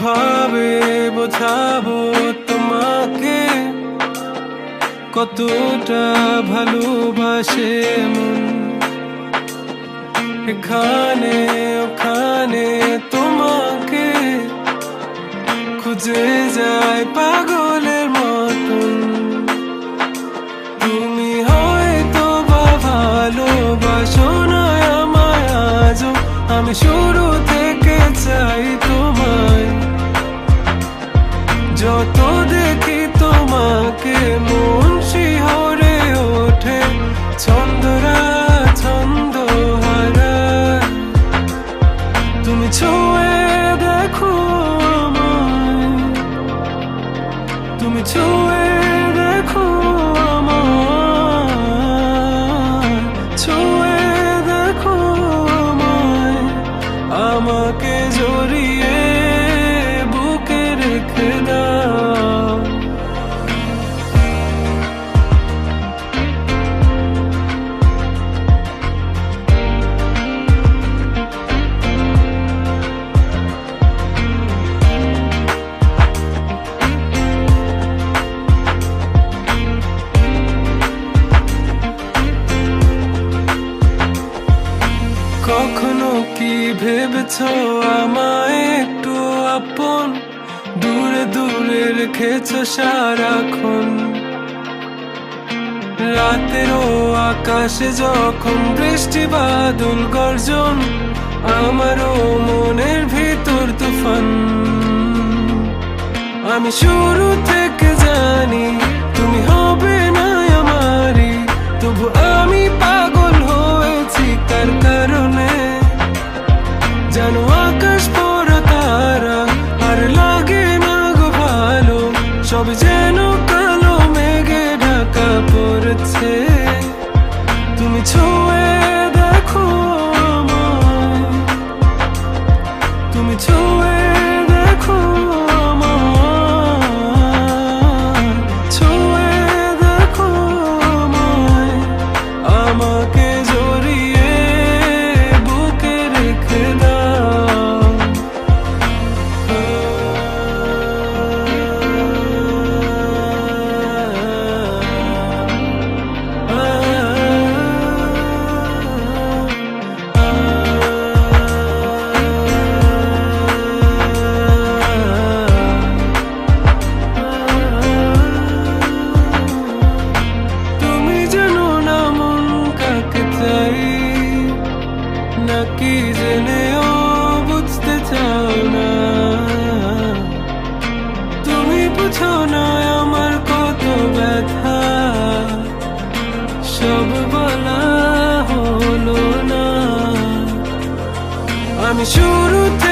কিভাবে বোঝাবো তোমাকে কতটা ভালোবাসে মন। এখানে ওখানে তোমাকে খুঁজে যায় পাগলের মতন। তুমি হয়তো বা ভালোবাসো না আমায় আজও, আমি শুরু থেকে চাই তোমায়। যত দেখি তোমাকে মন শিহরে ওঠে, ছন্দরা ছন্দ হারায়। তুমি ছুঁয়ে দেখো আমায়, তুমি ছুঁয়ে দেখো আমায়, ছুঁয়ে দেখো আমায়। আমাকে জড়িয়ে বুকে রেখে দাও। কখনো কি ভেবেছো আমায় একটু আপন, দূরে দূরে রেখেছো সারাক্ষণ। রাতেরও আকাশে যখন বৃষ্টি বাদল গর্জন, আমারও মনের ভিতর তুফান। আমি শুরু থেকে জানি তুমি হবে না আমারই, তবু আমি পাগল হয়েছি তার কারণে। জানো আকাশ পড়া তারা আর লাগে না গো ভালো, সব যেন কালো মেঘে ঢাকা পড়েছে। তুমি ছুঁয়ে দেখো আমায়, তুমি ছুঁয়ে দেখো আমায়, ছুঁয়ে দেখো আমায়। আমাকে জড়িয়ে বুকে রেখে দাও। তুমি জানো না মন কাকে চাই, নাকি জেনেও বুঝতে চাও না। তুমি বুঝো না আমার কত ব্যথা, সব বলা হলো না। আমি শুরু থেকে